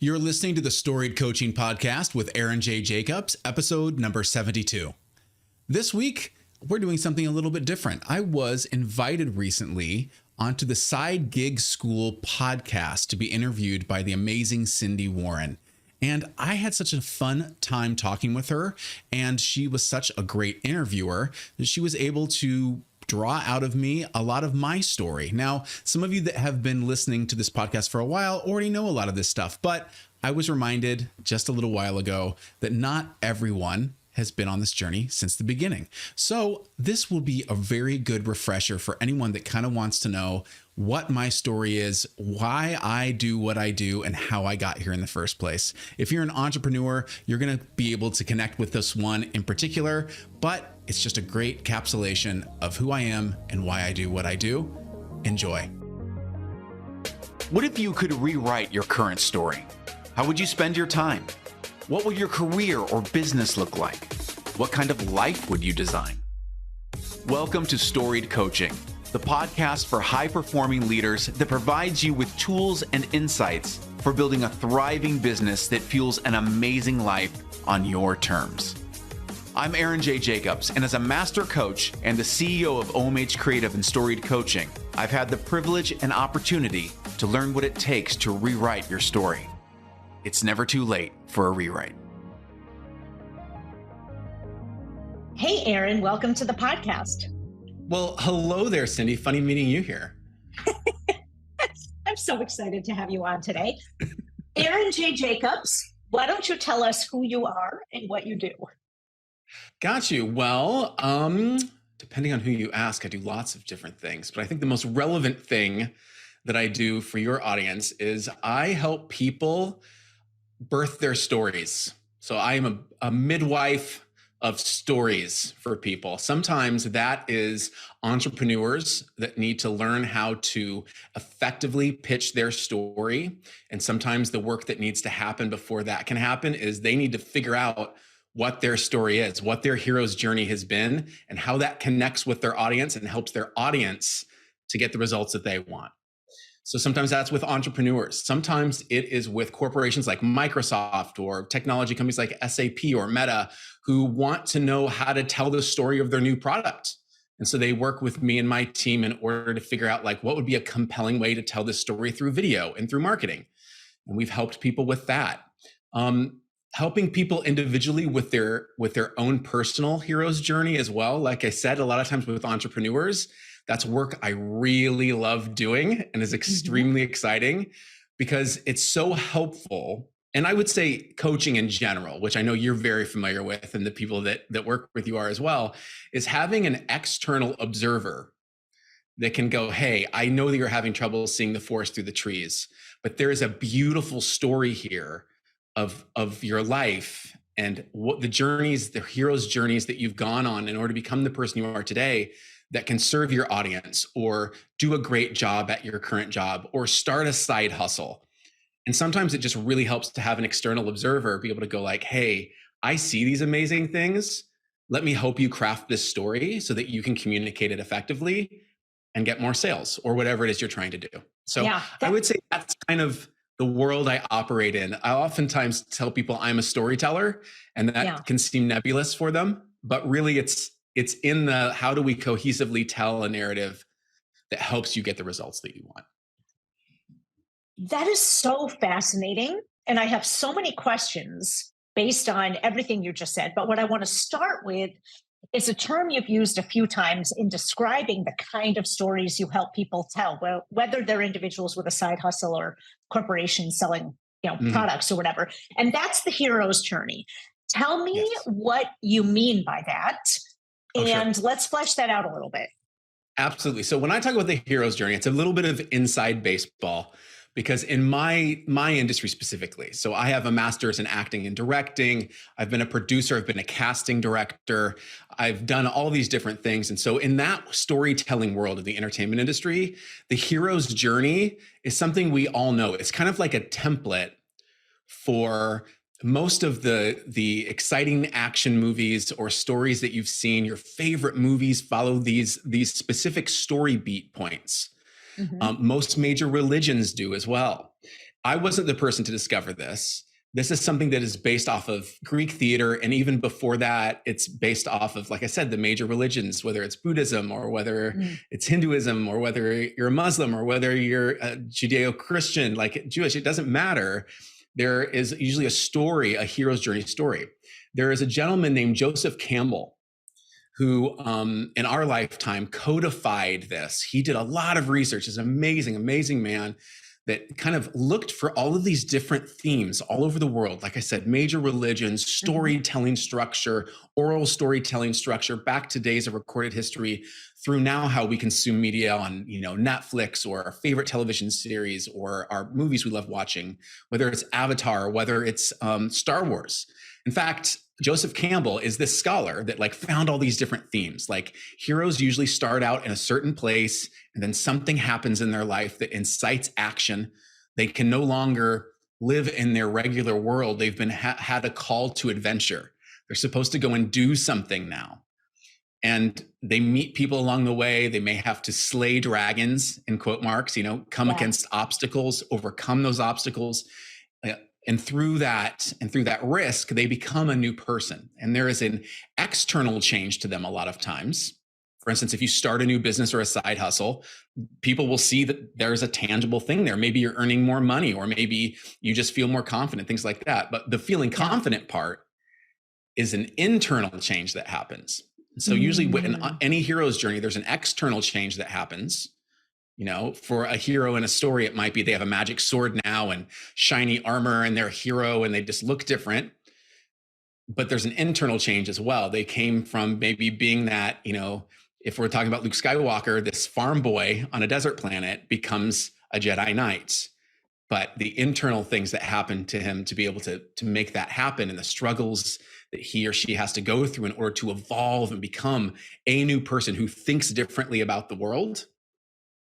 You're listening to the Storied Coaching Podcast with Aaron J. Jacobs, episode number 72. This week, we're doing something a little bit different. I was invited recently onto the Side Gig School podcast to be interviewed by the amazing Sindy Warren. And I had such a fun time talking with her, and she was such a great interviewer that she was able to draw out of me a lot of my story. Now, some of you that have been listening to this podcast for a while already know a lot of this stuff, but I was reminded just a little while ago that not everyone has been on this journey since the beginning. So this will be a very good refresher for anyone that kind of wants to know what my story is, why I do what I do, and how I got here in the first place. If you're an entrepreneur, you're going to be able to connect with this one in particular, but it's just a great encapsulation of who I am and why I do what I do. Enjoy. What if you could rewrite your current story? How would you spend your time? What would your career or business look like? What kind of life would you design? Welcome to Storied Coaching, the podcast for high-performing leaders that provides you with tools and insights for building a thriving business that fuels an amazing life on your terms. I'm Aaron J. Jacobs, and as a master coach and the CEO of OMH Creative and Storied Coaching, I've had the privilege and opportunity to learn what it takes to rewrite your story. It's never too late for a rewrite. Hey, Aaron, welcome to the podcast. Well, hello there, Sindy. Funny meeting you here. I'm so excited to have you on today. Aaron J. Jacobs, why don't you tell us who you are and what you do? Got you. Well, depending on who you ask, I do lots of different things, but I think the most relevant thing that I do for your audience is I help people birth their stories. So I am a midwife of stories for people. Sometimes that is entrepreneurs that need to learn how to effectively pitch their story. And sometimes the work that needs to happen before that can happen is they need to figure out what their story is, what their hero's journey has been, and how that connects with their audience and helps their audience to get the results that they want. So sometimes that's with entrepreneurs. Sometimes it is with corporations like Microsoft or technology companies like SAP or Meta who want to know how to tell the story of their new product. And so they work with me and my team in order to figure out like what would be a compelling way to tell this story through video and through marketing. And we've helped people with that. Helping people individually with their own personal hero's journey as well. Like I said, a lot of times with entrepreneurs, that's work I really love doing and is extremely exciting because it's so helpful. And I would say coaching in general, which I know you're very familiar with and the people that work with you are as well, is having an external observer that can go, hey, I know that you're having trouble seeing the forest through the trees, but there is a beautiful story here of your life and what the journeys, the hero's journeys that you've gone on in order to become the person you are today that can serve your audience or do a great job at your current job or start a side hustle. And sometimes it just really helps to have an external observer be able to go like, hey, I see these amazing things. Let me help you craft this story so that you can communicate it effectively and get more sales or whatever it is you're trying to do. So I would say that's kind of the world I operate in. I oftentimes tell people I'm a storyteller, and that can seem nebulous for them, but really it's in the how do we cohesively tell a narrative that helps you get the results that you want. That is so fascinating. And I have so many questions based on everything you just said. But what I want to start with is a term you've used a few times in describing the kind of stories you help people tell, well, whether they're individuals with a side hustle or corporations selling, products or whatever. And that's the hero's journey. Tell me what you mean by that. And let's flesh that out a little bit. Absolutely. So when I talk about the hero's journey, it's a little bit of inside baseball. Because in my industry specifically, so I have a master's in acting and directing. I've been a producer. I've been a casting director. I've done all these different things. And so in that storytelling world of the entertainment industry, the hero's journey is something we all know. It's kind of like a template for most of the exciting action movies or stories that you've seen. Your favorite movies follow these specific story beat points. Most major religions do as well. I wasn't the person to discover this. This is something that is based off of Greek theater. And even before that, it's based off of, like I said, the major religions, whether it's Buddhism or whether it's Hinduism or whether you're a Muslim or whether you're a Judeo-Christian, like Jewish, it doesn't matter. There is usually a story, a hero's journey story. There is a gentleman named Joseph Campbell who in our lifetime codified this. He did a lot of research. He's an amazing, amazing man that kind of looked for all of these different themes all over the world. Like I said, major religions, storytelling structure, oral storytelling structure, back to days of recorded history, through now how we consume media on, Netflix or our favorite television series or our movies we love watching, whether it's Avatar, whether it's Star Wars. In fact, Joseph Campbell is this scholar that found all these different themes. Like heroes usually start out in a certain place and then something happens in their life that incites action. They can no longer live in their regular world. They've been had a call to adventure. They're supposed to go and do something now. And they meet people along the way. They may have to slay dragons, in quote marks, come against obstacles, overcome those obstacles. And through that risk, they become a new person. And there is an external change to them a lot of times. For instance, if you start a new business or a side hustle, people will see that there's a tangible thing there. Maybe you're earning more money, or maybe you just feel more confident, things like that. But the feeling confident part is an internal change that happens. So usually in any hero's journey, there's an external change that happens. For a hero in a story, it might be they have a magic sword now and shiny armor and they're a hero and they just look different. But there's an internal change as well. They came from maybe being that, if we're talking about Luke Skywalker, this farm boy on a desert planet becomes a Jedi Knight. But the internal things that happen to him to be able to make that happen, and the struggles that he or she has to go through in order to evolve and become a new person who thinks differently about the world.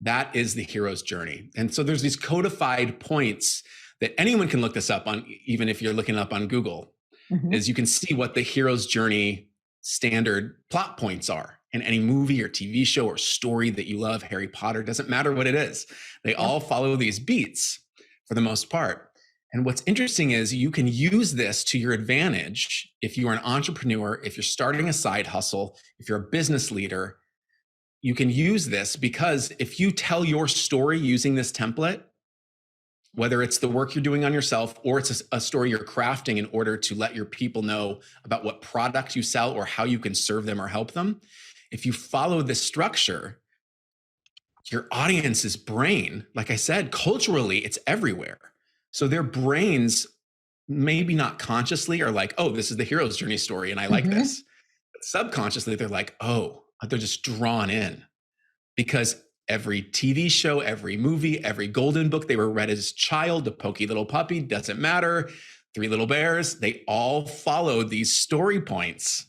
That is the hero's journey. And so there's these codified points that anyone can look this up on, even if you're looking up on Google, is you can see what the hero's journey standard plot points are in any movie or TV show or story that you love. Harry Potter, doesn't matter what it is. They all follow these beats for the most part. And what's interesting is you can use this to your advantage if you are an entrepreneur, if you're starting a side hustle, if you're a business leader. You can use this because if you tell your story using this template, whether it's the work you're doing on yourself or it's a story you're crafting in order to let your people know about what product you sell or how you can serve them or help them, if you follow this structure, your audience's brain, like I said, culturally, it's everywhere. So their brains, maybe not consciously, are like, oh, this is the hero's journey story and I like this. But subconsciously, they're like, oh, they're just drawn in, because every TV show, every movie, every golden book they were read as a child, the Pokey Little Puppy, doesn't matter, Three Little Bears, they all follow these story points.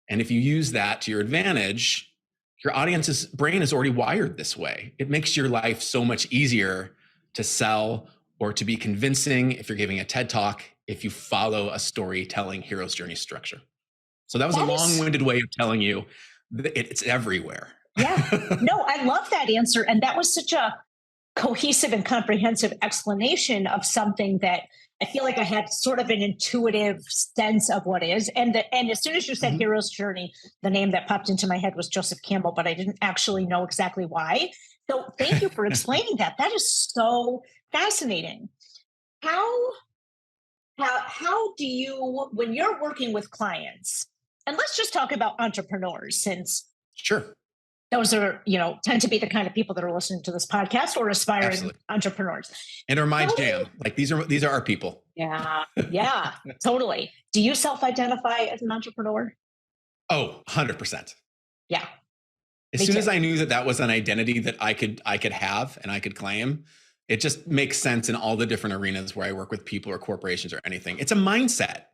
And if you use that to your advantage, your audience's brain is already wired this way. It makes your life so much easier to sell or to be convincing if you're giving a TED Talk, if you follow a storytelling hero's journey structure. So that was a long-winded way of telling you it's everywhere. Yeah. No, I love that answer. And that was such a cohesive and comprehensive explanation of something that I feel like I had sort of an intuitive sense of what is. And as soon as you said hero's journey, the name that popped into my head was Joseph Campbell, but I didn't actually know exactly why. So thank you for explaining that. That is so fascinating. How do you, when you're working with clients, and let's just talk about entrepreneurs, since those are, tend to be the kind of people that are listening to this podcast, or aspiring entrepreneurs. And are my jam. Like these are our people. Yeah. Yeah, totally. Do you self-identify as an entrepreneur? Oh, 100%. Yeah. As soon as I knew that was an identity that I could have and I could claim, it just makes sense in all the different arenas where I work with people or corporations or anything. It's a mindset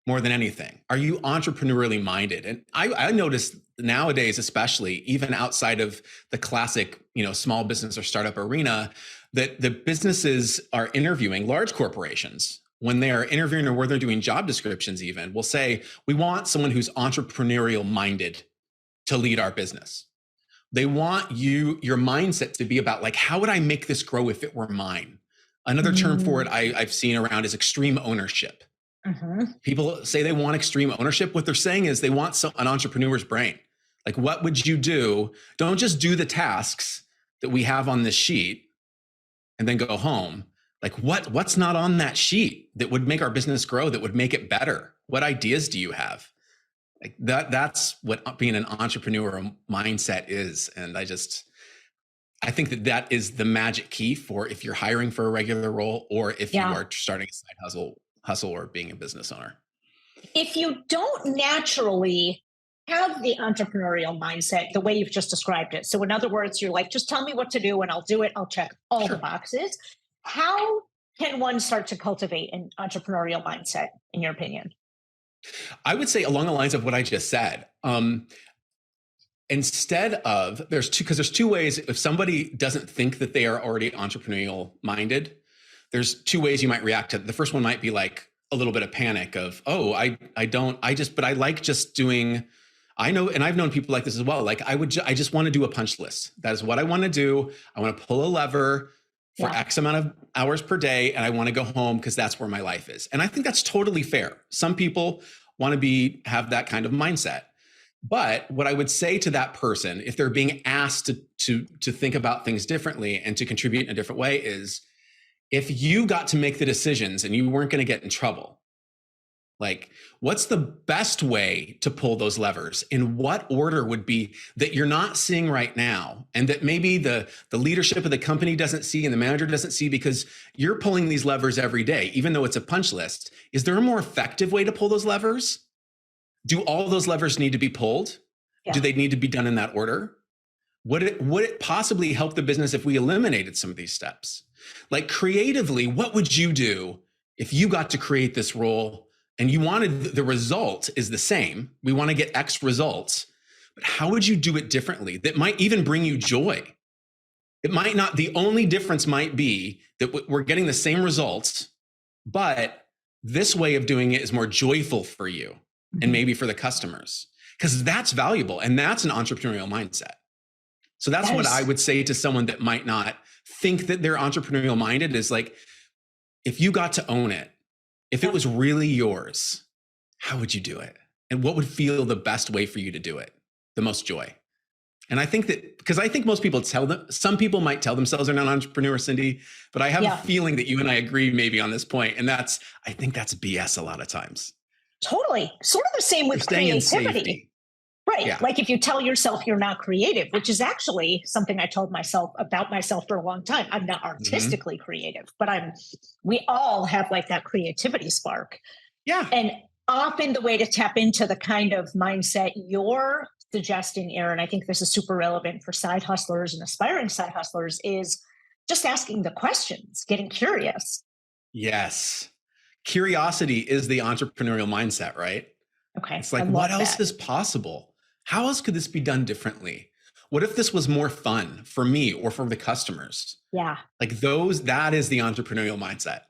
more than anything. Are you entrepreneurially minded? And I notice nowadays, especially even outside of the classic, small business or startup arena, that the businesses are interviewing, large corporations, when they are interviewing or where they're doing job descriptions even, will say, we want someone who's entrepreneurial minded to lead our business. They want your mindset to be about, like, how would I make this grow if it were mine? Another term for it Mm. I've seen around is extreme ownership. Mhm. People say they want extreme ownership. What they're saying is they want an entrepreneur's brain. Like, what would you do? Don't just do the tasks that we have on this sheet and then go home. Like, what's not on that sheet that would make our business grow, that would make it better? What ideas do you have? Like that's what being an entrepreneur mindset is. And I think that is the magic key for if you're hiring for a regular role or if you Yeah. are starting a side hustle or being a business owner. If you don't naturally have the entrepreneurial mindset the way you've just described it, so in other words, you're like, just tell me what to do and I'll do it, I'll check all the Sure. boxes. How can one start to cultivate an entrepreneurial mindset, in your opinion? I would say along the lines of what I just said. Instead of because there's two ways. If somebody doesn't think that they are already entrepreneurial minded, there's two ways you might react to it. The first one might be like a little bit of panic of, oh, but I like just doing. I know, and I've known people like this as well. Like I just want to do a punch list. That is what I want to do. I want to pull a lever for Yeah. X amount of hours per day, and I want to go home because that's where my life is. And I think that's totally fair. Some people want to have that kind of mindset. But what I would say to that person, if they're being asked to think about things differently and to contribute in a different way, is if you got to make the decisions and you weren't going to get in trouble, like what's the best way to pull those levers? In what order would be that you're not seeing right now, and that maybe the leadership of the company doesn't see and the manager doesn't see because you're pulling these levers every day, even though it's a punch list? Is there a more effective way to pull those levers? Do all those levers need to be pulled? Yeah. Do they need to be done in that order? Would it possibly help the business if we eliminated some of these steps? Like creatively, what would you do if you got to create this role and you wanted the result is the same? We want to get X results, but how would you do it differently that might even bring you joy? It might not, the only difference might be that we're getting the same results, but this way of doing it is more joyful for you and maybe for the customers, because that's valuable and that's an entrepreneurial mindset. So that's what I would say to someone that might not think that they're entrepreneurial minded is like, if you got to own it, if it was really yours, how would you do it? And what would feel the best way for you to do it? The most joy. And I think that, because I think most people some people might tell themselves they're not an entrepreneur, Sindy, but I have a feeling that you and I agree maybe on this point. And I think that's BS a lot of times. Totally. Sort of the same with creativity. Right. Yeah. Like if you tell yourself you're not creative, which is actually something I told myself about myself for a long time. I'm not artistically creative, but we all have like that creativity spark. Yeah. And often the way to tap into the kind of mindset you're suggesting, Aaron, I think this is super relevant for side hustlers and aspiring side hustlers, is just asking the questions, getting curious. Yes. Curiosity is the entrepreneurial mindset, right? Okay. It's like, what else is possible? How else could this be done differently? What if this was more fun for me or for the customers? Yeah. Like that is the entrepreneurial mindset.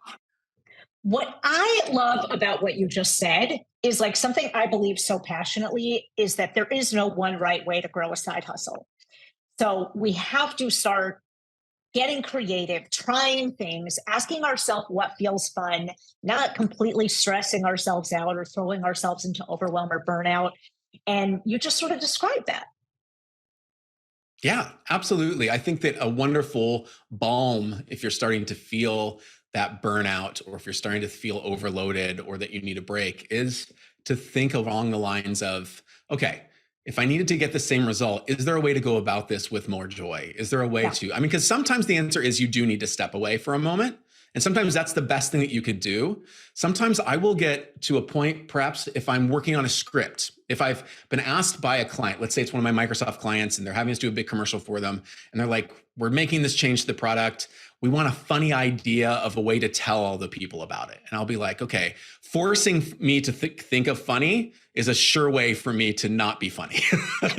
What I love about what you just said is like something I believe so passionately is that there is no one right way to grow a side hustle. So we have to start getting creative, trying things, asking ourselves what feels fun, not completely stressing ourselves out or throwing ourselves into overwhelm or burnout. And you just sort of described that. Yeah, absolutely. I think that a wonderful balm, if you're starting to feel that burnout or if you're starting to feel overloaded or that you need a break, is to think along the lines of, okay, if I needed to get the same result, is there a way to go about this with more joy? Is there a way because sometimes the answer is you do need to step away for a moment. And sometimes that's the best thing that you could do. Sometimes I will get to a point, perhaps if I'm working on a script, if I've been asked by a client, let's say it's one of my Microsoft clients and they're having us do a big commercial for them. And they're like, we're making this change to the product. We want a funny idea of a way to tell all the people about it. And I'll be like, okay, forcing me to think of funny is a sure way for me to not be funny.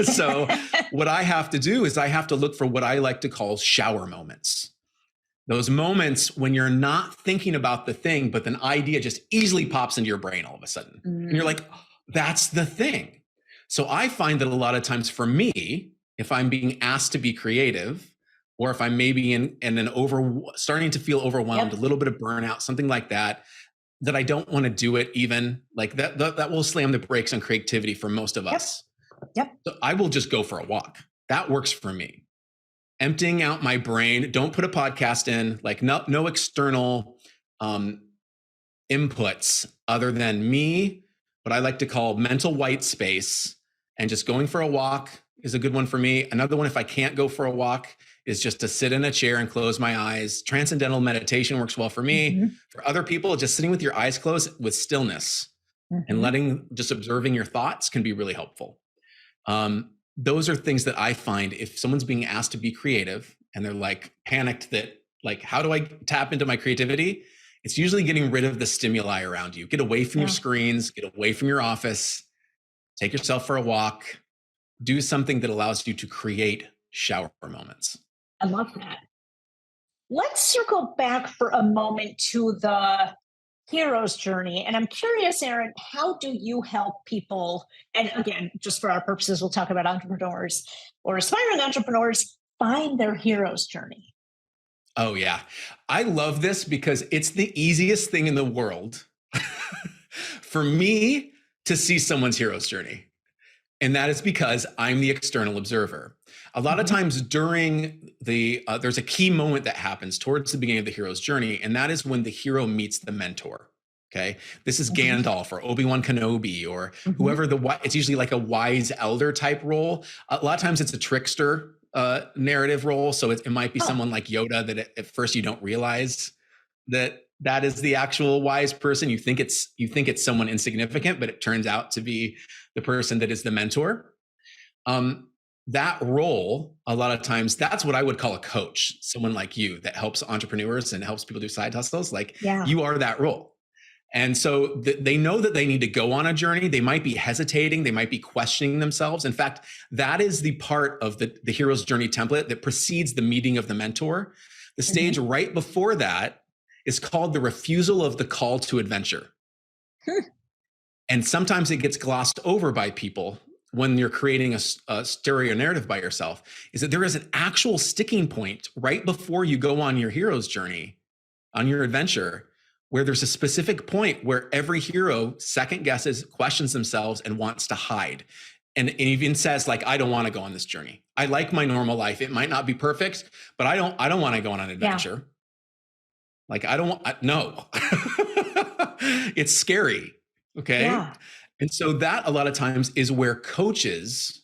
So what I have to do is I have to look for what I like to call shower moments. Those moments when you're not thinking about the thing, but an idea just easily pops into your brain all of a sudden. And you're like, oh, that's the thing. So I find that a lot of times for me, if I'm being asked to be creative, or if I'm maybe starting to feel overwhelmed, a little bit of burnout, something like that, that I don't want to do it even like that will slam the brakes on creativity for most of us. Yep. So I will just go for a walk. That works for me. Emptying out my brain. Don't put a podcast in, like no external inputs other than me, what I like to call mental white space, and just going for a walk is a good one for me. Another one, if I can't go for a walk, is just to sit in a chair and close my eyes. Transcendental meditation works well for me. Mm-hmm. For other people, just sitting with your eyes closed with stillness and just observing your thoughts can be really helpful. Those are things that I find if someone's being asked to be creative and they're like panicked that like, how do I tap into my creativity? It's usually getting rid of the stimuli around you. Get away from your screens, get away from your office, take yourself for a walk, do something that allows you to create shower moments. I love that. Let's circle back for a moment to the hero's journey. And I'm curious, Aaron, how do you help people? And again, just for our purposes, we'll talk about entrepreneurs or aspiring entrepreneurs find their hero's journey. Oh, yeah. I love this because it's the easiest thing in the world for me to see someone's hero's journey. And that is because I'm the external observer. A lot of times during there's a key moment that happens towards the beginning of the hero's journey, and that is when the hero meets the mentor. Okay. This is Gandalf or Obi-Wan Kenobi or whoever it's usually like a wise elder type role. A lot of times it's a trickster narrative role. So it might be someone like Yoda that at first you don't realize that is the actual wise person. You think it's someone insignificant, but it turns out to be the person that is the mentor. That role, a lot of times, that's what I would call a coach, someone like you that helps entrepreneurs and helps people do side hustles. Like you are that role. And so they know that they need to go on a journey. They might be hesitating. They might be questioning themselves. In fact, that is the part of the hero's journey template that precedes the meeting of the mentor. The stage right before that is called the refusal of the call to adventure. And sometimes it gets glossed over by people when you're creating a stereo narrative by yourself, is that there is an actual sticking point right before you go on your hero's journey, on your adventure, where there's a specific point where every hero second guesses, questions themselves, and wants to hide. And even says, like, I don't want to go on this journey. I like my normal life. It might not be perfect, but I don't want to go on an adventure. Like, no. It's scary. Okay. Yeah. And so that a lot of times is where coaches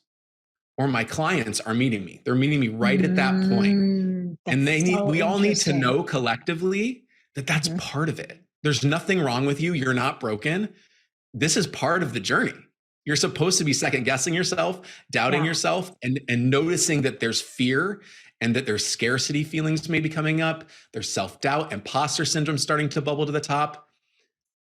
or my clients are meeting me. They're meeting me right at that point. And we all need to know collectively that that's part of it. There's nothing wrong with you. You're not broken. This is part of the journey. You're supposed to be second guessing yourself, doubting yourself, and noticing that there's fear and that there's scarcity feelings maybe coming up. There's self-doubt, imposter syndrome starting to bubble to the top.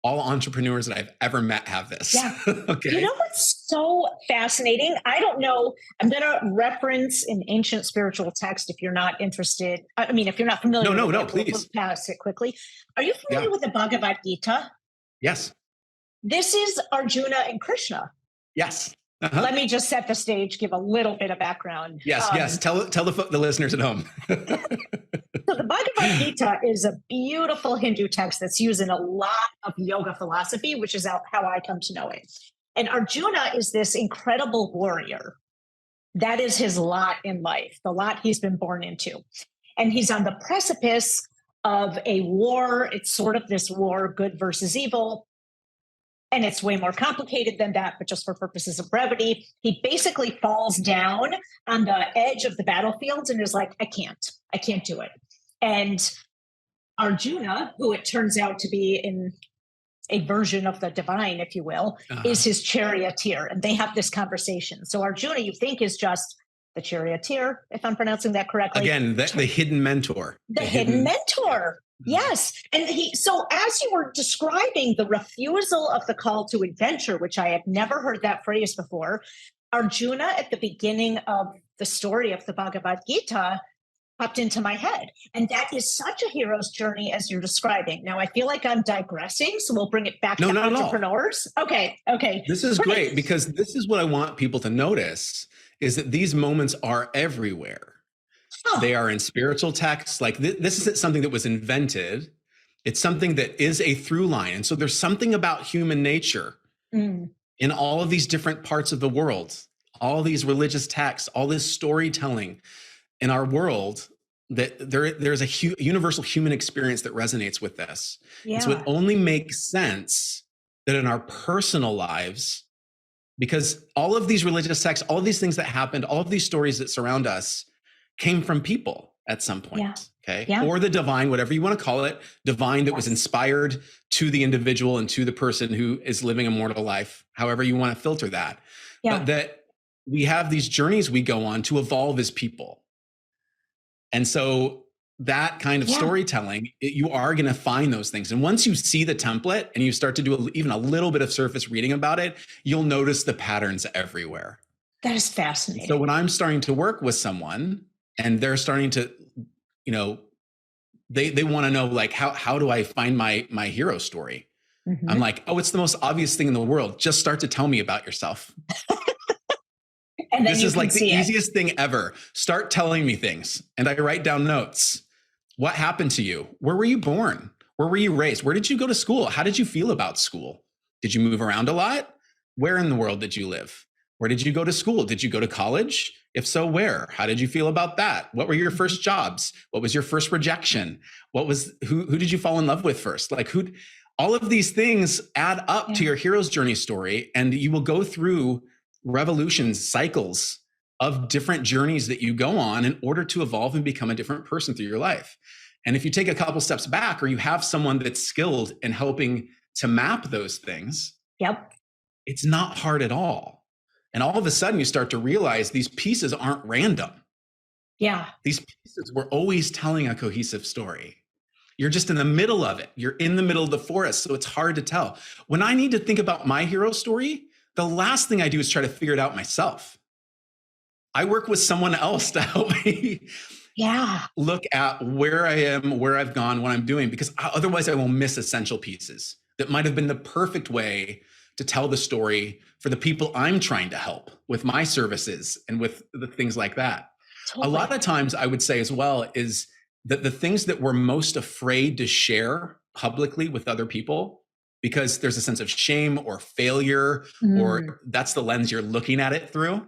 All entrepreneurs that I've ever met have this. Yeah. Okay. You know what's so fascinating? I don't know. I'm going to reference an ancient spiritual text if you're not interested. I mean, if you're not familiar with it, please. We'll pass it quickly. Are you familiar with the Bhagavad Gita? Yes. This is Arjuna and Krishna. Yes. Let me just set the stage, give a little bit of background. Yes. Tell the listeners at home. So the Bhagavad Gita is a beautiful Hindu text that's used in a lot of yoga philosophy, which is how I come to know it. And Arjuna is this incredible warrior. That is his lot in life, the lot he's been born into. And he's on the precipice of a war. It's sort of this war, good versus evil. And it's way more complicated than that, but just for purposes of brevity, he basically falls down on the edge of the battlefield and is like, I can't do it. And Arjuna, who it turns out to be in a version of the divine, if you will, is his charioteer. And they have this conversation. So Arjuna, you think, is just the charioteer, if I'm pronouncing that correctly. Again, the hidden mentor. The hidden mentor. Yes. And so as you were describing the refusal of the call to adventure, which I had never heard that phrase before, Arjuna at the beginning of the story of the Bhagavad Gita popped into my head. And that is such a hero's journey as you're describing. Now, I feel like I'm digressing, so we'll bring it back to entrepreneurs. Okay. This is great because this is what I want people to notice is that these moments are everywhere. They are in spiritual texts. Like this isn't something that was invented. It's something that is a through line. And so there's something about human nature in all of these different parts of the world, all these religious texts, all this storytelling in our world, that there's a universal human experience that resonates with this. Yeah. And so it only makes sense that in our personal lives, because all of these religious texts, all of these things that happened, all of these stories that surround us came from people at some point. Yeah. Okay. Yeah. Or the divine, whatever you want to call it, divine that was inspired to the individual and to the person who is living a mortal life, however you want to filter that. Yeah. But that we have these journeys we go on to evolve as people. And so that kind of storytelling, you are going to find those things. And once you see the template and you start to do even a little bit of surface reading about it, you'll notice the patterns everywhere. That is fascinating. So when I'm starting to work with someone and they're starting to, you know, they want to know, like, how do I find my hero story? I'm like, oh, it's the most obvious thing in the world. Just start to tell me about yourself. And then this is like the easiest thing ever. Start telling me things. And I write down notes. What happened to you? Where were you born? Where were you raised? Where did you go to school? How did you feel about school? Did you move around a lot? Where in the world did you live? Where did you go to school? Did you go to college? If so, where? How did you feel about that? What were your first jobs? What was your first rejection? Who did you fall in love with first? Like all of these things add up to your hero's journey story, and you will go through revolutions, cycles of different journeys that you go on in order to evolve and become a different person through your life. And if you take a couple steps back, or you have someone that's skilled in helping to map those things, it's not hard at all. And all of a sudden you start to realize these pieces aren't random. Yeah. These pieces were always telling a cohesive story. You're just in the middle of it. You're in the middle of the forest, so it's hard to tell. When I need to think about my hero story, the last thing I do is try to figure it out myself. I work with someone else to help me look at where I am, where I've gone, what I'm doing, because otherwise I will miss essential pieces that might have been the perfect way to tell the story for the people I'm trying to help with my services and with the things like that. Totally. A lot of times I would say as well is that the things that we're most afraid to share publicly with other people, because there's a sense of shame or failure, or that's the lens you're looking at it through,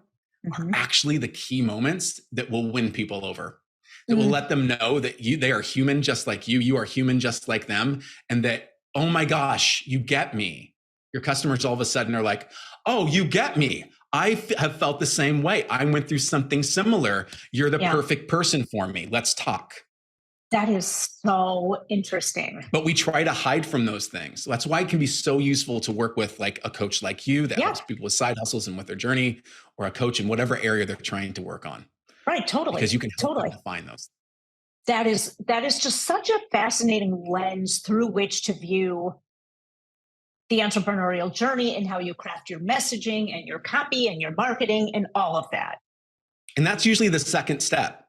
are actually the key moments that will win people over, that will let them know that they are human just like you are human just like them, and that, oh my gosh, you get me. Your customers all of a sudden are like, oh, you get me. I have felt the same way. I went through something similar. You're the perfect person for me. Let's talk. That is so interesting. But we try to hide from those things. So that's why it can be so useful to work with like a coach like you that helps people with side hustles and with their journey, or a coach in whatever area they're trying to work on. Right, totally. Because you can help them to find those. That is just such a fascinating lens through which to view the entrepreneurial journey and how you craft your messaging and your copy and your marketing and all of that. And that's usually the second step.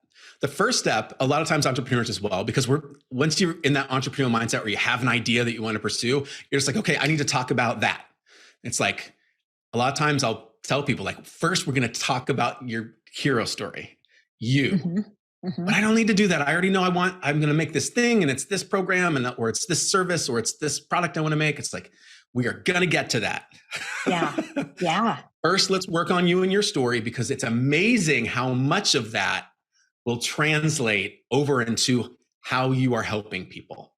The first step, a lot of times entrepreneurs as well, because once you're in that entrepreneurial mindset where you have an idea that you want to pursue, you're just like, okay, I need to talk about that. It's like, a lot of times I'll tell people, like, first we're going to talk about your hero story, you. But I don't need to do that. I already know I'm going to make this thing, and it's this program, and or it's this service, or it's this product I want to make. It's like, we are going to get to that. Yeah. First, let's work on you and your story, because it's amazing how much of that will translate over into how you are helping people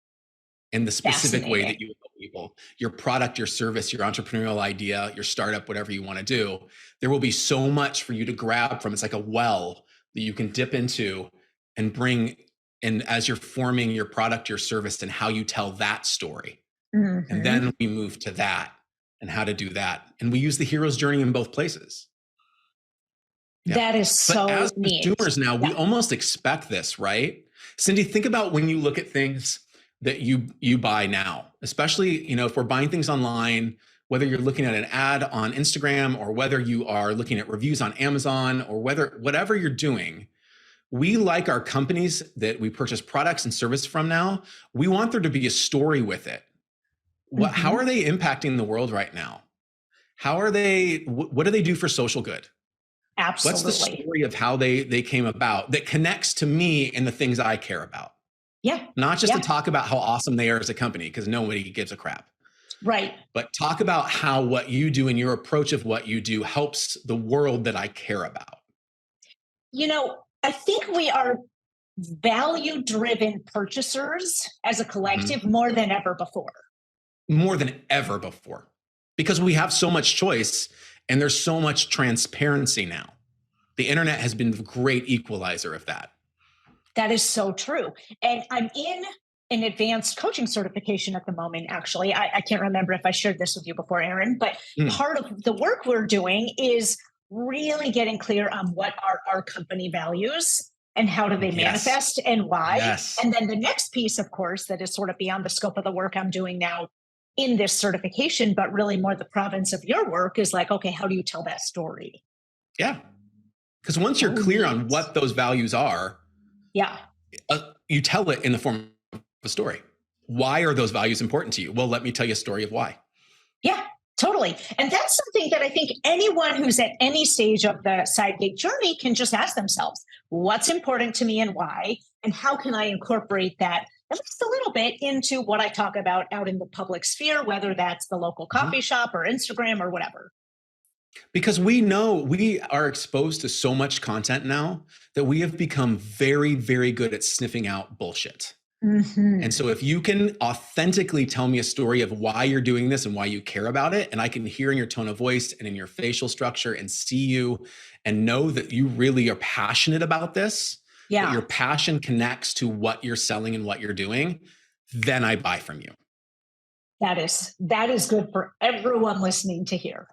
in the specific way that you help people. Your product, your service, your entrepreneurial idea, your startup, whatever you want to do, there will be so much for you to grab from. It's like a well that you can dip into and bring in as you're forming your product, your service, and how you tell that story. And then we move to that and how to do that. And we use the hero's journey in both places. That is so as neat. Consumers now, we almost expect this, right? Cindy, think about when you look at things that you buy now, especially, if we're buying things online, whether you're looking at an ad on Instagram, or whether you are looking at reviews on Amazon, or whatever you're doing, we like our companies that we purchase products and service from now. We want there to be a story with it. How are they impacting the world right now? What do they do for social good? What's the Absolutely. story of how they came about that connects to me and the things I care about? Yeah. Not just to Yeah. talk about how awesome they are as a company, because nobody gives a crap, Right. but talk about how what you do and your approach of what you do helps the world that I care about. I think we are value driven purchasers as a Mhm. collective more than ever before. More than ever before, because we have so much choice and there's so much transparency now. The internet has been the great equalizer of that. That is so true. And I'm in an advanced coaching certification at the moment, actually. I can't remember if I shared this with you before, Aaron, but Mm, part of the work we're doing is really getting clear on what are our company values and how do they yes. manifest and why. Yes. And then the next piece, of course, that is sort of beyond the scope of the work I'm doing now in this certification, but really more the province of your work is like, okay, how do you tell that story? Yeah. Because once you're So clear on neat. what those values are, Yeah. you tell it in the form of a story. Why are those values important to you? Well, let me tell you a story of why. Yeah, totally. And that's something that I think anyone who's at any stage of the side gig journey can just ask themselves, what's important to me and why? And how can I incorporate that at least a little bit into what I talk about out in the public sphere, whether that's the local Mhm. coffee shop or Instagram or whatever. Because we know we are exposed to so much content now that we have become very, very good at sniffing out bullshit. And Hmm. so if you can authentically tell me a story of why you're doing this and why you care about it, and I can hear in your tone of voice and in your facial structure and see you and know that you really are passionate about this, that Yeah, your passion connects to what you're selling and what you're doing, then I buy from you. that is good for everyone listening to hear.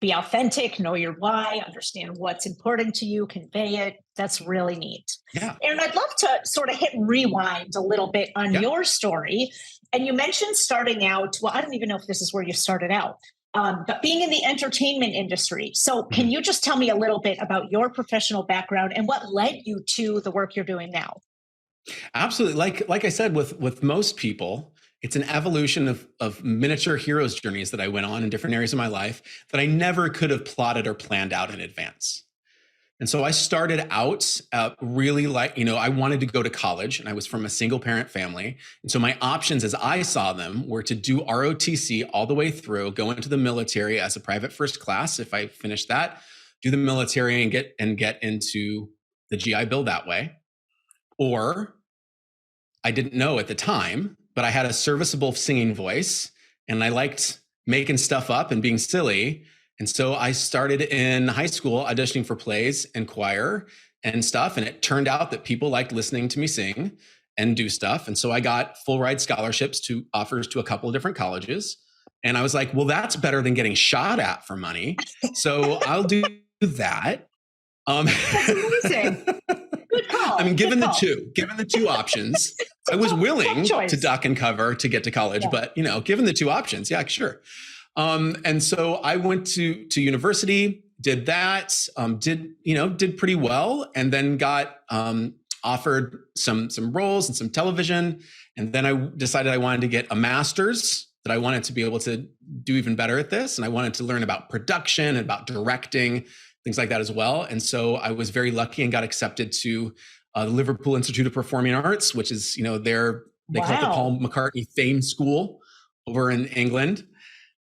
Be authentic, know your why, understand what's important to you, convey it. That's really neat. Yeah. And I'd love to sort of hit rewind a little bit on Yeah. your story. And you mentioned starting out, well, I don't even know if this is where you started out, but being in the entertainment industry. So, can Mhm. you just tell me a little bit about your professional background and what led you to the work you're doing now? Absolutely. Like I said, with most people, it's an evolution of miniature heroes journeys that I went on in different areas of my life that I never could have plotted or planned out in advance. And so I started out really like, I wanted to go to college and I was from a single parent family. And so my options as I saw them were to do ROTC all the way through, go into the military as a private first class if I finished that, do the military and get into the GI Bill that way. Or I didn't know at the time, but I had a serviceable singing voice and I liked making stuff up and being silly. And so I started in high school auditioning for plays and choir and stuff. And it turned out that people liked listening to me sing and do stuff. And so I got full ride scholarships to offers to a couple of different colleges. And I was like, well, that's better than getting shot at for money. So I'll do that. Um, That's amazing. Good I mean, call. Good call. given the two options, It's I a was tough willing to choice. duck and cover to get to college, Yeah. but given the two options, yeah, sure. And so I went to university, did that, did pretty well, and then got offered some roles and some television, and then I decided I wanted to get a master's. That I wanted to be able to do even better at this, and I wanted to learn about production and about directing, things like that as well. And so I was very lucky and got accepted to the Liverpool Institute of Performing Arts, which is, they call it the Wow. Paul McCartney Fame School over in England.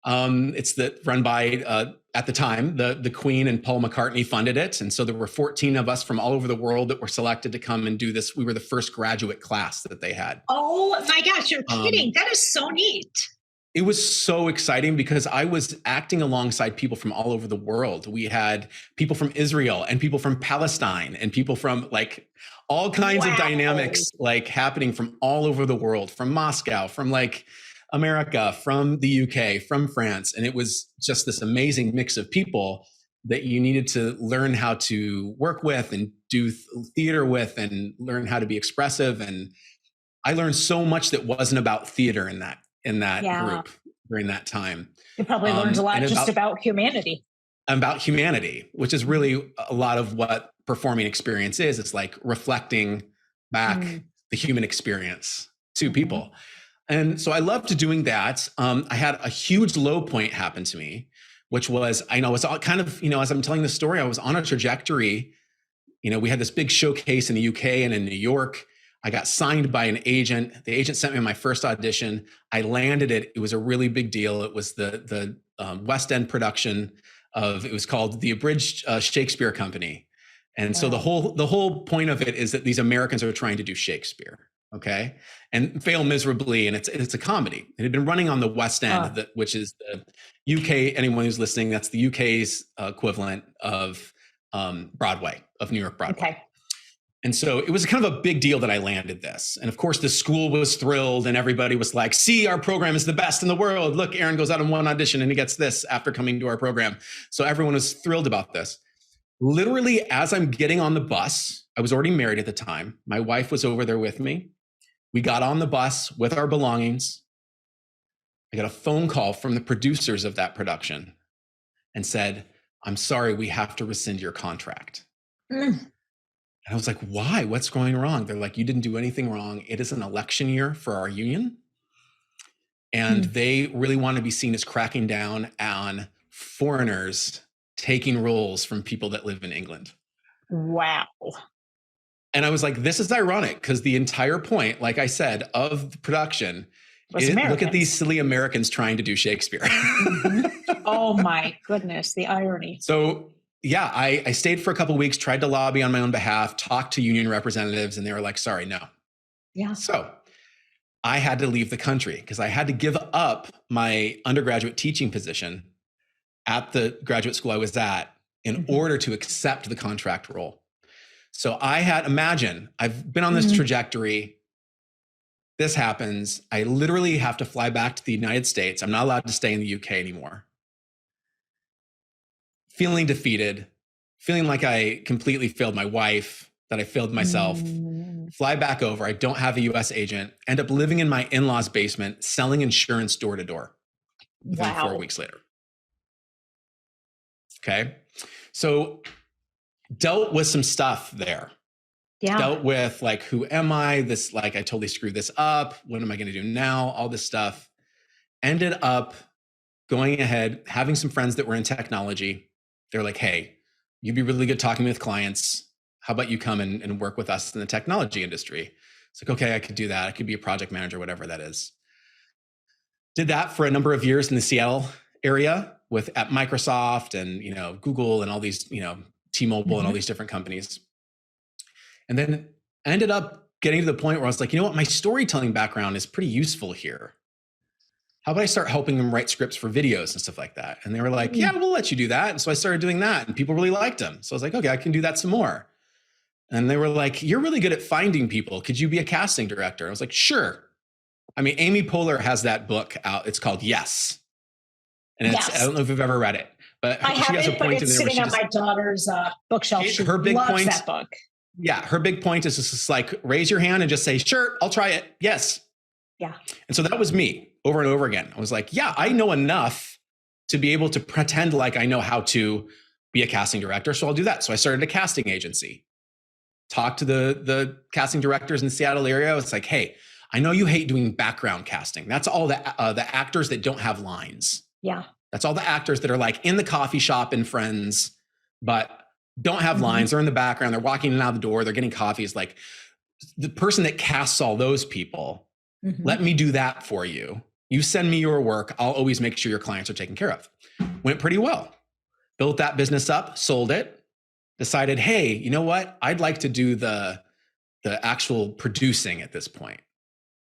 Run by at the time the Queen and Paul McCartney funded it, and so there were 14 of us from all over the world that were selected to come and do this. We were the first graduate class that they had. Oh my gosh, you're Um, kidding. That is so neat. it was so exciting because I was acting alongside people from all over the world. We had people from Israel and people from Palestine and people from like all kinds of Wow. dynamics like happening from all over the world, from Moscow, from like America, from the UK, from France. And it was just this amazing mix of people that you needed to learn how to work with and do theater with and learn how to be expressive. And I learned so much that wasn't about theater in that Yeah. group during that time, You probably learned a and lot just about humanity. about humanity, which is really a lot of what performing experience is. It's like reflecting back Mm, the human experience to mhm. people. And so I loved doing that. I had a huge low point happen to me which was, I know it's all kind of, as I'm telling the story, I was on a trajectory. We had this big showcase in the UK and in New York. I got signed by an agent. The agent sent me my first audition. I landed it. It was a really big deal. It was the West End production it was called the Abridged Shakespeare Company. And so the whole point of it is that these Americans are trying to do Shakespeare, okay, and fail miserably. And it's a comedy. It had been running on the West End, which is the UK. Anyone who's listening, that's the UK's equivalent of Broadway, of New York Broadway. Okay. And so it was kind of a big deal that I landed this. And of course, the school was thrilled and everybody was like, see, our program is the best in the world. Look, Aaron goes out in one audition and he gets this after coming to our program. So everyone was thrilled about this. Literally, as I'm getting on the bus, I was already married at the time. My wife was over there with me. We got on the bus with our belongings. I got a phone call from the producers of that production and said, I'm sorry, we have to rescind your contract. And I was like, why? What's going wrong? They're like, you didn't do anything wrong. It is an election year for our union. And they really want to be seen as cracking down on foreigners taking roles from people that live in England. Wow. And I was like, this is ironic because the entire point, like I said, of the production is look at these silly Americans trying to do Shakespeare. Oh my goodness, the irony. So yeah, I stayed for a couple of weeks, tried to lobby on my own behalf, talked to union representatives, and they were like, sorry, no. Yeah. So I had to leave the country because I had to give up my undergraduate teaching position at the graduate school I was at in order to accept the contract role. So imagine, I've been on this trajectory. This happens. I literally have to fly back to the United States. I'm not allowed to stay in the UK anymore. Feeling defeated, feeling like I completely failed my wife, that I failed myself, fly back over. I don't have a US agent, end up living in my in-laws' basement, selling insurance door to door within 4 weeks later. Okay. So dealt with some stuff there. Yeah. Dealt with like, who am I? This, like, I totally screwed this up. What am I going to do now? All this stuff. Ended up going ahead, having some friends that were in technology. They're like, hey, you'd be really good talking with clients. How about you come and work with us in the technology industry? It's like, okay, I could do that. I could be a project manager, whatever that is. Did that for a number of years in the Seattle area at Microsoft and, Google and all these, T-Mobile and all these different companies. And then I ended up getting to the point where I was like, you know what, my storytelling background is pretty useful here. How about I start helping them write scripts for videos and stuff like that? And they were like, yeah, we'll let you do that. And so I started doing that and people really liked them. So I was like, okay, I can do that some more. And they were like, you're really good at finding people. Could you be a casting director? I was like, sure. I mean, Amy Poehler has that book out. It's called Yes. And it's, I don't know if you've ever read it, but I she has a point in there. It's sitting on my daughter's bookshelf. She loves that book. Yeah. Her big point is just like, raise your hand and just say, sure, I'll try it. Yes. Yeah. And so that was me over and over again. I was like, yeah, I know enough to be able to pretend like I know how to be a casting director. So I'll do that. So I started a casting agency, talked to the casting directors in the Seattle area. I was like, hey, I know you hate doing background casting. That's all the actors that don't have lines. Yeah. That's all the actors that are like in the coffee shop in Friends, but don't have lines. They're in the background. They're walking in and out the door. They're getting coffees. Like the person that casts all those people, let me do that for you. You send me your work. I'll always make sure your clients are taken care of. Went pretty well. Built that business up, sold it, decided, hey, you know what? I'd like to do the actual producing at this point.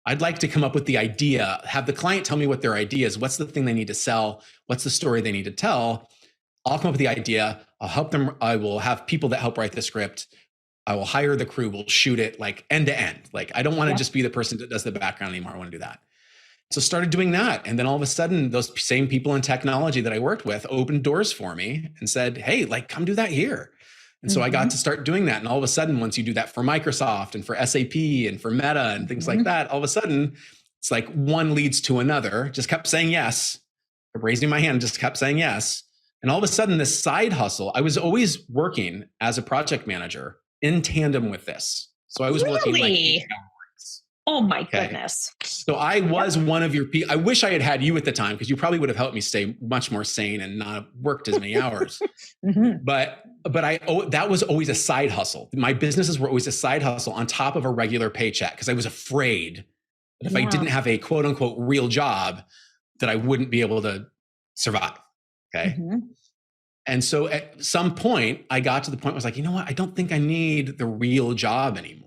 I'd like to come up with the idea, have the client tell me what their idea is. What's the thing they need to sell? What's the story they need to tell? I'll come up with the idea. I'll help them. I will have people that help write the script. I will hire the crew. We'll shoot it like end to end. Like, I don't want to just be the person that does the background anymore. I want to do that. So started doing that. And then all of a sudden, those same people in technology that I worked with opened doors for me and said, hey, like, come do that here. And so I got to start doing that. And all of a sudden, once you do that for Microsoft and for SAP and for Meta and things like that, all of a sudden, it's like one leads to another. Just kept saying yes. Raising my hand, just kept saying yes. And all of a sudden, this side hustle, I was always working as a project manager in tandem with this. So I was working like 8 hours. Oh my Okay. goodness. So I was one of your people. I wish I had had you at the time because you probably would have helped me stay much more sane and not worked as many hours. Mhm. But that was always a side hustle. My businesses were always a side hustle on top of a regular paycheck because I was afraid that if I didn't Yeah. have a quote unquote real job, that I wouldn't be able to survive. Okay. Mhm. And so at some point, I got to the point where I was like, you know what? I don't think I need the real job anymore.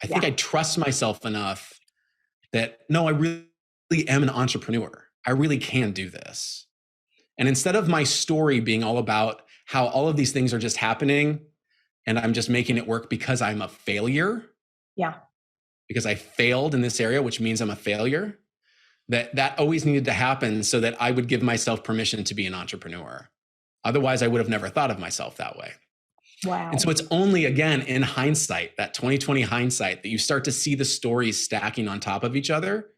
I think Yeah. I trust myself enough that no, I really am an entrepreneur. I really can do this. And instead of my story being all about how all of these things are just happening and I'm just making it work because I'm a failure, Yeah. because I failed in this area, which means I'm a failure, that always needed to happen so that I would give myself permission to be an entrepreneur. Otherwise, I would have never thought of myself that way. And so Wow. it's only, again, in hindsight, that 2020 hindsight, that you start to see the stories stacking on top of each other,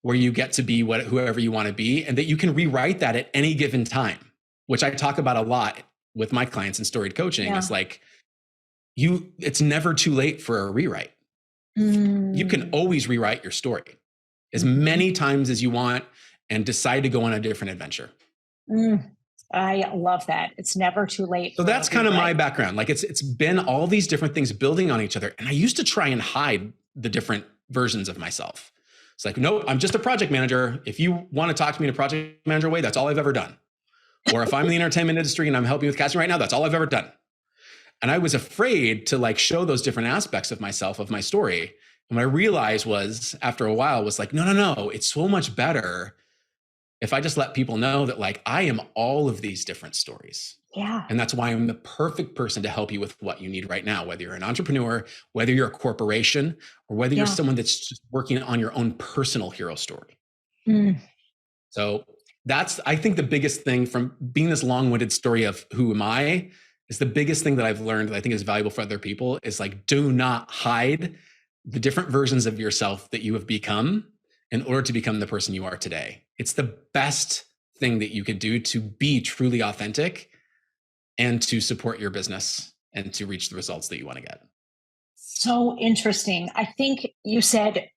where you get to be whoever you want to be, and that you can rewrite that at any given time, which I talk about a lot with my clients in storied coaching. Yeah. Is like, it's never too late for a rewrite. You can Mm. always rewrite your story as Mhm. many times as you want and decide to go on a different adventure. Mm. I love that. It's never too late So for a that's kind of my rewrite. background. Like it's been all these different things building on each other. And I used to try and hide the different versions of myself. It's like, nope, I'm just a project manager. If you want to talk to me in a project manager way, that's all I've ever done. Or if I'm in the entertainment industry and I'm helping with casting right now, that's all I've ever done. And I was afraid to like show those different aspects of myself, of my story. And what I realized was after a while was like, no, it's so much better if I just let people know that like I am all of these different stories. Yeah. And that's why I'm the perfect person to help you with what you need right now, whether you're an entrepreneur, whether you're a corporation, or whether you're Yeah. someone that's just working on your own personal hero story. Mm. So that's, I think, the biggest thing from being this long-winded story of who am I is the biggest thing that I've learned that I think is valuable for other people is like, do not hide the different versions of yourself that you have become in order to become the person you are today. It's the best thing that you could do to be truly authentic and to support your business and to reach the results that you want to get. So interesting. I think you said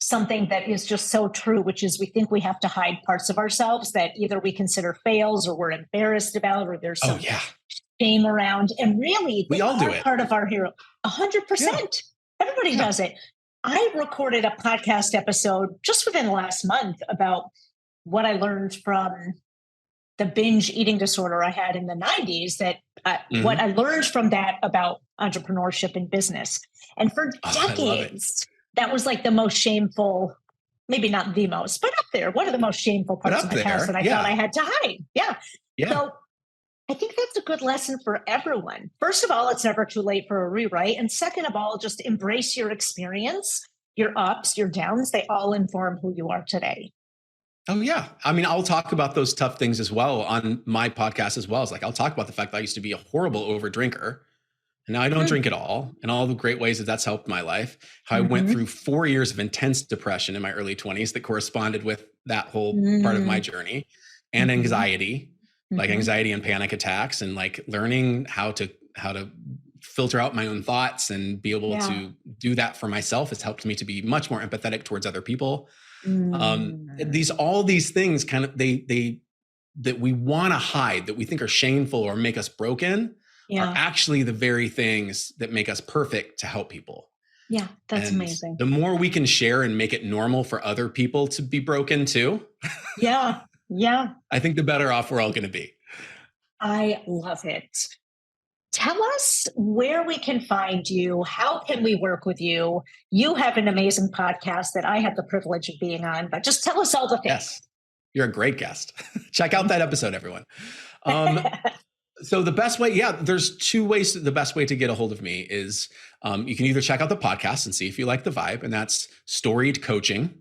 something that is just so true, which is we think we have to hide parts of ourselves that either we consider fails or we're embarrassed about, or there's Oh some yeah, shame around. And really, we they all do are it. part of our hero. Yeah, 100%. Everybody yeah. does it. I recorded a podcast episode just within the last month about what I learned from the binge eating disorder I had in the 90s, that what Mm-hmm. I learned from that about entrepreneurship and business. And for Oh, I love it. decades, that was like the most shameful, maybe not the most, but up there, one of the most shameful But parts of up my past that there, I thought I yeah, had to hide. Yeah. yeah. So I think that's a good lesson for everyone. First of all, it's never too late for a rewrite. And second of all, just embrace your experience, your ups, your downs. They all inform who you are today. Oh yeah. I mean, I'll talk about those tough things as well on my podcast as well. It's like I'll talk about the fact that I used to be a horrible over drinker. And now I don't drink at all, and all the great ways that that's helped my life. How I went through Mm-hmm. 4 years of intense depression in my early 20s that corresponded with that whole part of my Mm-hmm. journey, and anxiety, like Mm-hmm. anxiety and panic attacks, and like learning how to filter out my own thoughts and be able Yeah. to do that for myself has helped me to be much more empathetic towards other people. Mm. All these things kind of they that we want to hide, that we think are shameful or make us broken, are Yeah. actually the very things that make us perfect to help people. Yeah. That's And amazing. the more we can share and make it normal for other people to be broken too, Yeah. Yeah. I think the better off we're all going to be. I love it. Tell us where we can find you. How can we work with you? You have an amazing podcast that I have the privilege of being on, but just tell us all the things. Yes, you're a great guest. Check out Thank that you. episode, everyone. Um, so the best way, yeah, there's two ways. The best way to get a hold of me is you can either check out the podcast and see if you like the vibe, and that's Storied Coaching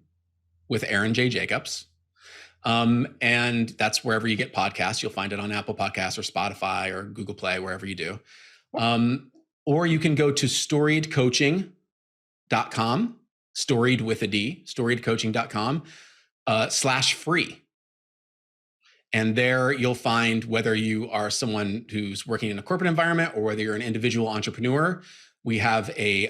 with Aaron J. Jacobs. And that's wherever you get podcasts. You'll find it on Apple Podcasts or Spotify or Google Play, wherever you do. Or you can go to storiedcoaching.com, storied with a D, storiedcoaching.com /free. And there you'll find whether you are someone who's working in a corporate environment or whether you're an individual entrepreneur. We have a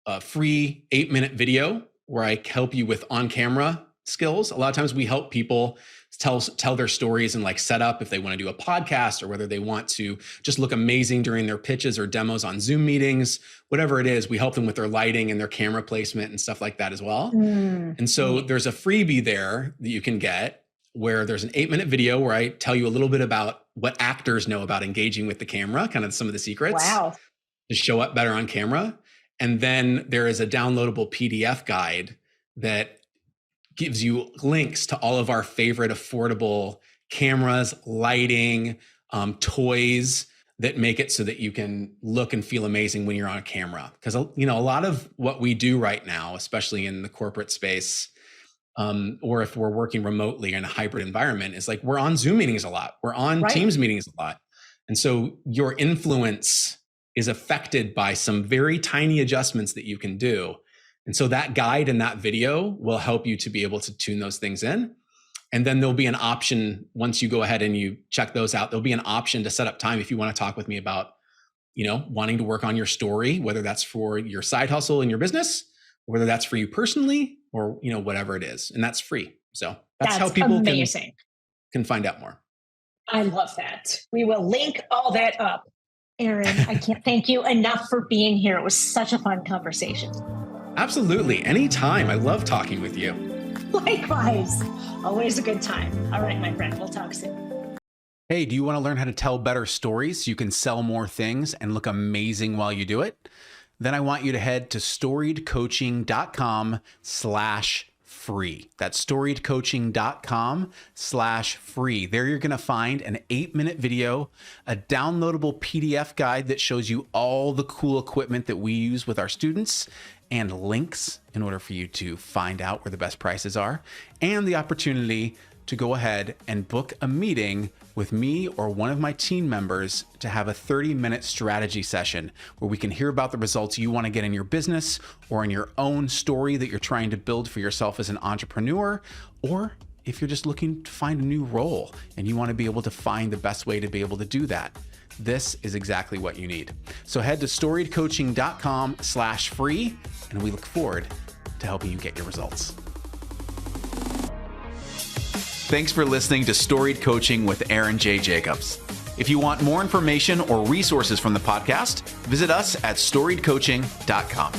a free 8-minute video where I help you with on-camera skills. A lot of times we help people tell their stories and like set up if they want to do a podcast or whether they want to just look amazing during their pitches or demos on Zoom meetings, whatever it is, we help them with their lighting and their camera placement and stuff like that as well. And so there's a freebie there that you can get where there's an 8-minute video where I tell you a little bit about what actors know about engaging with the camera, kind of some of the secrets to show up better on camera. And then there is a downloadable PDF guide that gives you links to all of our favorite affordable cameras, lighting, toys that make it so that you can look and feel amazing when you're on camera. Because, you know, a lot of what we do right now, especially in the corporate space, or if we're working remotely in a hybrid environment, is like we're on Zoom meetings a lot. We're on Teams meetings a lot. And so your influence is affected by some very tiny adjustments that you can do. And so that guide and that video will help you to be able to tune those things in. And then there'll be an option once you go ahead and you check those out, there'll be an option to set up time if you want to talk with me about, you know, wanting to work on your story, whether that's for your side hustle in your business, or whether that's for you personally, or, you know, whatever it is. And that's free. So that's how people can find out more. I love that. We will link all that up. Aaron, I can't thank you enough for being here. It was such a fun conversation. Absolutely. Anytime. I love talking with you. Likewise. Always a good time. All right, my friend. We'll talk soon. Hey, do you want to learn how to tell better stories so you can sell more things and look amazing while you do it? Then I want you to head to storiedcoaching.com/free. That's storiedcoaching.com/free. There you're going to find an 8-minute video, a downloadable PDF guide that shows you all the cool equipment that we use with our students, and links in order for you to find out where the best prices are, and the opportunity to go ahead and book a meeting with me or one of my team members to have a 30-minute strategy session where we can hear about the results you want to get in your business or in your own story that you're trying to build for yourself as an entrepreneur, or if you're just looking to find a new role and you want to be able to find the best way to be able to do that. This is exactly what you need. So head to storiedcoaching.com/free, and we look forward to helping you get your results. Thanks for listening to Storied Coaching with Aaron J. Jacobs. If you want more information or resources from the podcast, visit us at storiedcoaching.com.